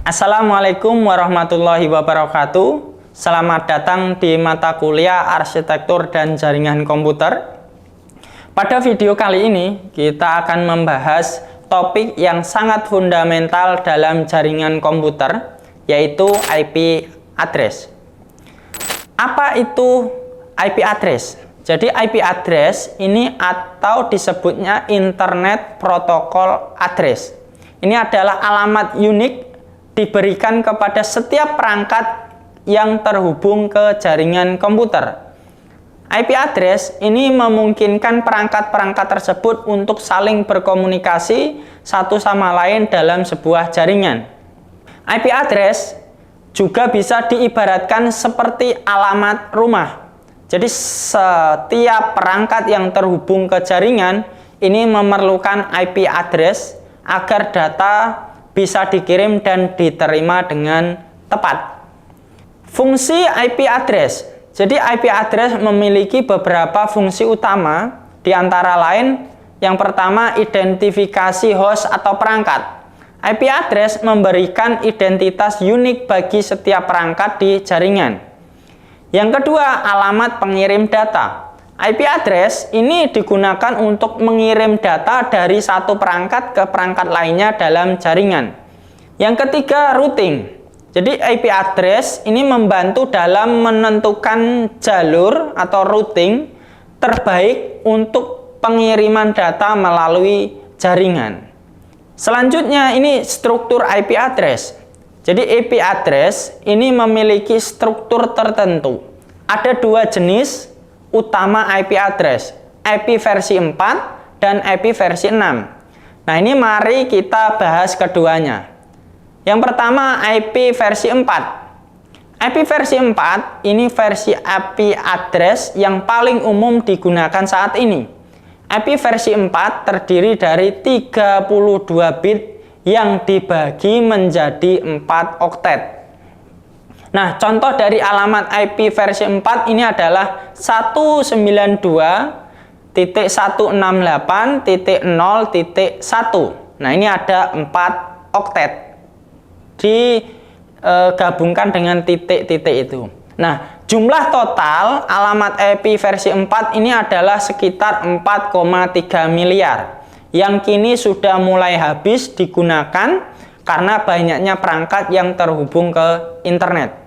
Assalamualaikum warahmatullahi wabarakatuh. Selamat datang di mata kuliah Arsitektur dan Jaringan Komputer. Pada video kali ini, kita akan membahas topik yang sangat fundamental dalam jaringan komputer, yaitu IP address. Apa itu IP address? Jadi IP address ini atau disebutnya Internet Protocol Address. Ini adalah alamat unik diberikan kepada setiap perangkat yang terhubung ke jaringan komputer. IP address ini memungkinkan perangkat-perangkat tersebut untuk saling berkomunikasi satu sama lain dalam sebuah jaringan. IP address juga bisa diibaratkan seperti alamat rumah. Jadi setiap perangkat yang terhubung ke jaringan ini memerlukan IP address agar data bisa dikirim dan diterima dengan tepat. Fungsi IP address. Jadi IP address memiliki beberapa fungsi utama, di antara lain yang pertama identifikasi host atau perangkat. IP address memberikan identitas unik bagi setiap perangkat di jaringan. Yang kedua, alamat pengirim data. IP address ini digunakan untuk mengirim data dari satu perangkat ke perangkat lainnya dalam jaringan. Yang ketiga, routing. Jadi IP address ini membantu dalam menentukan jalur atau routing terbaik untuk pengiriman data melalui jaringan. Selanjutnya ini struktur IP address. Jadi IP address ini memiliki struktur tertentu. Ada dua jenis utama IP address, IP versi 4 dan IP versi 6. Nah, ini mari kita bahas keduanya. Yang pertama, IP versi 4. IP versi 4 ini versi IP address yang paling umum digunakan saat ini. IP versi 4 terdiri dari 32 bit yang dibagi menjadi 4 oktet. Nah, contoh dari alamat IP versi 4 ini adalah 192.168.0.1. Nah, ini ada 4 oktet digabungkan dengan titik-titik itu. Nah, jumlah total alamat IP versi 4 ini adalah sekitar 4,3 miliar yang kini sudah mulai habis digunakan karena banyaknya perangkat yang terhubung ke internet.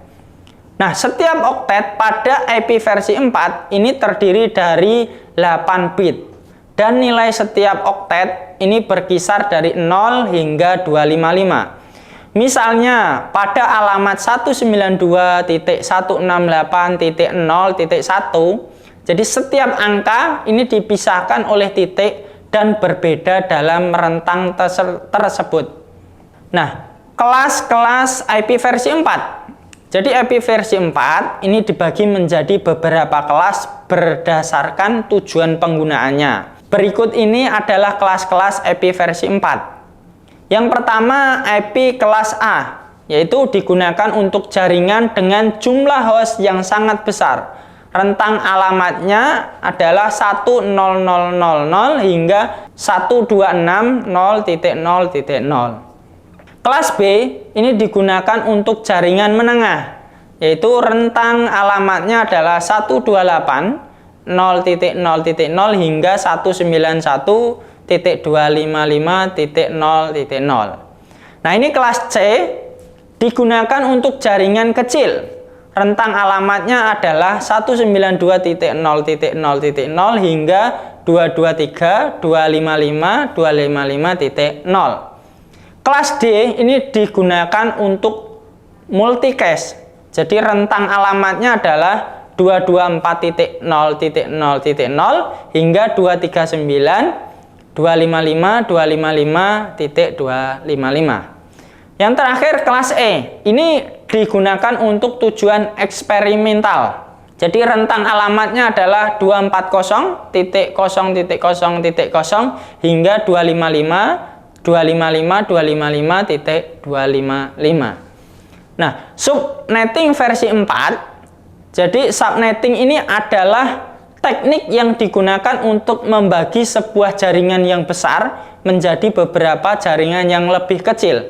Nah, setiap oktet pada IP versi 4 ini terdiri dari 8 bit dan nilai setiap oktet ini berkisar dari 0 hingga 255. Misalnya pada alamat 192.168.0.1, jadi setiap angka ini dipisahkan oleh titik dan berbeda dalam rentang tersebut. Nah, kelas-kelas IP versi 4. Jadi IP versi 4 ini dibagi menjadi beberapa kelas berdasarkan tujuan penggunaannya. Berikut ini adalah kelas-kelas IP versi 4. Yang pertama, IP kelas A, yaitu digunakan untuk jaringan dengan jumlah host yang sangat besar. Rentang alamatnya adalah 10000 hingga 126.0.0.0. Kelas B ini digunakan untuk jaringan menengah, yaitu rentang alamatnya adalah 128.0.0.0 hingga 191.255.0.0. Nah, ini kelas C digunakan untuk jaringan kecil. Rentang alamatnya adalah 192.0.0.0 hingga 223.255.255.0. Kelas D ini digunakan untuk multicast. Jadi rentang alamatnya adalah 224.0.0.0 hingga 239.255.255.255. Yang terakhir kelas E. Ini digunakan untuk tujuan eksperimental. Jadi rentang alamatnya adalah 240.0.0.0 hingga 255.255.255. Nah, subnetting versi 4. Jadi subnetting ini adalah teknik yang digunakan untuk membagi sebuah jaringan yang besar menjadi beberapa jaringan yang lebih kecil.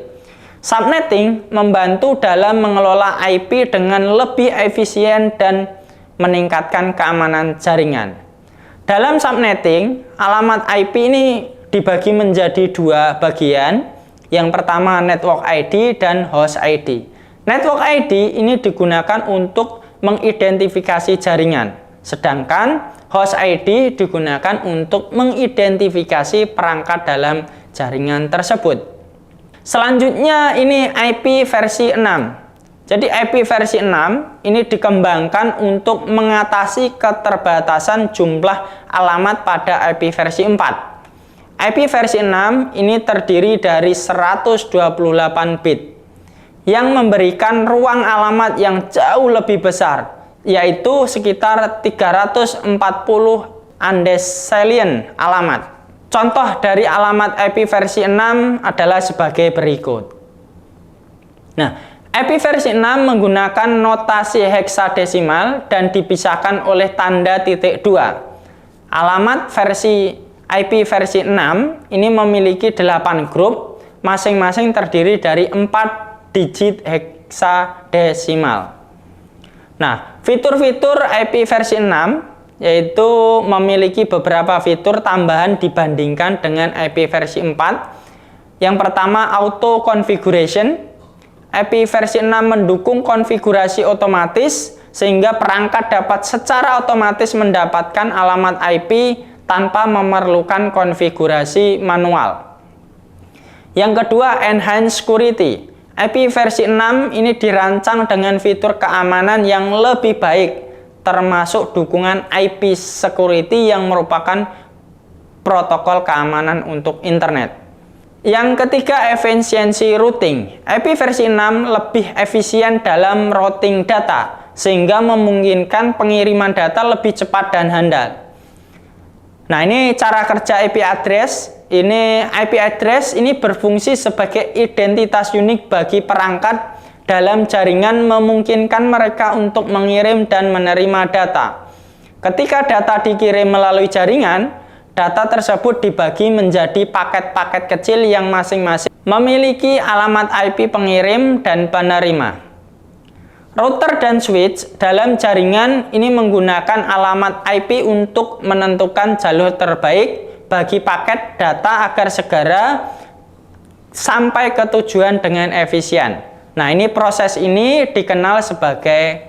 Subnetting membantu dalam mengelola IP dengan lebih efisien dan meningkatkan keamanan jaringan. Dalam subnetting, alamat IP ini dibagi menjadi dua bagian. Yang pertama network ID dan host ID. Network ID ini digunakan untuk mengidentifikasi jaringan, sedangkan host ID digunakan untuk mengidentifikasi perangkat dalam jaringan tersebut. Selanjutnya ini IP versi 6. Jadi IP versi 6 ini dikembangkan untuk mengatasi keterbatasan jumlah alamat pada IP versi 4. IP versi 6 ini terdiri dari 128 bit yang memberikan ruang alamat yang jauh lebih besar, yaitu sekitar 340 undecillion alamat. Contoh dari alamat IP versi 6 adalah sebagai berikut. Nah, IP versi 6 menggunakan notasi heksadesimal dan dipisahkan oleh tanda titik 2. Alamat versi IP versi 6 ini memiliki 8 grup, masing-masing terdiri dari 4 digit heksadesimal. Nah, fitur-fitur IP versi 6 yaitu memiliki beberapa fitur tambahan dibandingkan dengan IP versi 4. Yang pertama, auto configuration. IP versi 6 mendukung konfigurasi otomatis sehingga perangkat dapat secara otomatis mendapatkan alamat IP tanpa memerlukan konfigurasi manual. Yang kedua, enhanced security. IP versi 6 ini dirancang dengan fitur keamanan yang lebih baik, termasuk dukungan IP security yang merupakan protokol keamanan untuk internet. Yang ketiga, efisiensi routing. IP versi 6 lebih efisien dalam routing data, sehingga memungkinkan pengiriman data lebih cepat dan handal. Nah, ini cara kerja IP address. IP address ini berfungsi sebagai identitas unik bagi perangkat dalam jaringan, memungkinkan mereka untuk mengirim dan menerima data. Ketika data dikirim melalui jaringan, data tersebut dibagi menjadi paket-paket kecil yang masing-masing memiliki alamat IP pengirim dan penerima. Router dan switch dalam jaringan ini menggunakan alamat IP untuk menentukan jalur terbaik bagi paket data agar segera sampai ke tujuan dengan efisien. Nah, ini proses ini dikenal sebagai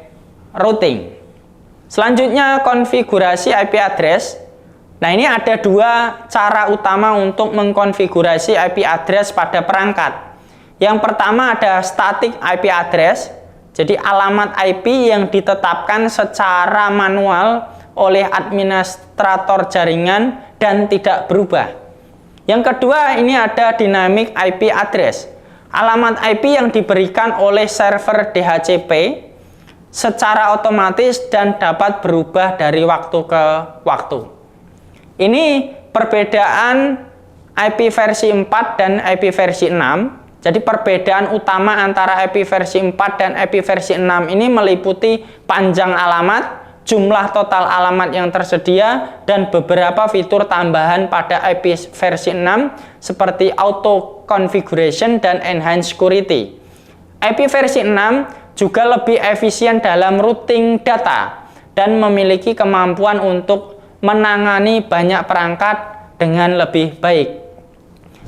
routing. Selanjutnya, konfigurasi IP address. Nah, ini ada dua cara utama untuk mengkonfigurasi IP address pada perangkat. Yang pertama ada static IP address. Jadi alamat IP yang ditetapkan secara manual oleh administrator jaringan dan tidak berubah. Yang kedua, ini ada dynamic IP address. Alamat IP yang diberikan oleh server DHCP secara otomatis dan dapat berubah dari waktu ke waktu. Ini perbedaan IP versi 4 dan IP versi 6. Jadi perbedaan utama antara IP versi 4 dan IP versi 6 ini meliputi panjang alamat, jumlah total alamat yang tersedia, dan beberapa fitur tambahan pada IP versi 6 seperti auto configuration dan enhanced security. IP versi 6 juga lebih efisien dalam routing data dan memiliki kemampuan untuk menangani banyak perangkat dengan lebih baik.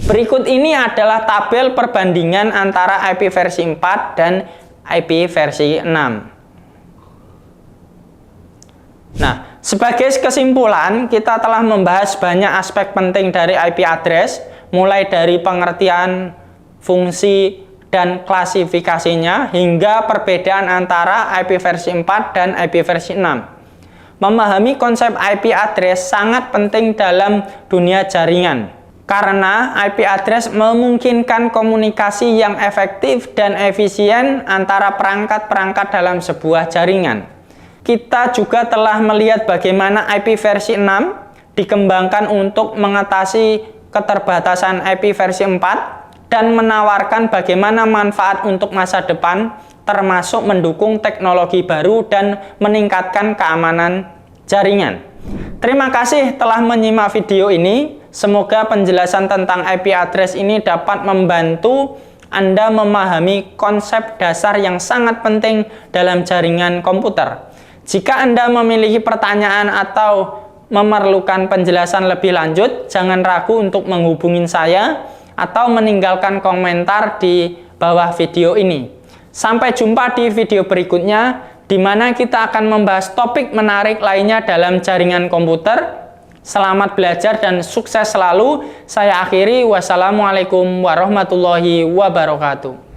Berikut ini adalah tabel perbandingan antara IP versi 4 dan IP versi 6. Nah, sebagai kesimpulan, kita telah membahas banyak aspek penting dari IP address, mulai dari pengertian, fungsi, dan klasifikasinya, hingga perbedaan antara IP versi 4 dan IP versi 6. Memahami konsep IP address sangat penting dalam dunia jaringan, karena IP address memungkinkan komunikasi yang efektif dan efisien antara perangkat-perangkat dalam sebuah jaringan. Kita juga telah melihat bagaimana IP versi 6 dikembangkan untuk mengatasi keterbatasan IP versi 4 dan menawarkan bagaimana manfaat untuk masa depan, termasuk mendukung teknologi baru dan meningkatkan keamanan jaringan. Terima kasih telah menyimak video ini. Semoga penjelasan tentang IP address ini dapat membantu Anda memahami konsep dasar yang sangat penting dalam jaringan komputer. Jika Anda memiliki pertanyaan atau memerlukan penjelasan lebih lanjut, jangan ragu untuk menghubungi saya atau meninggalkan komentar di bawah video ini. Sampai jumpa di video berikutnya, di mana kita akan membahas topik menarik lainnya dalam jaringan komputer. Selamat belajar dan sukses selalu. Saya akhiri. Wassalamualaikum warahmatullahi wabarakatuh.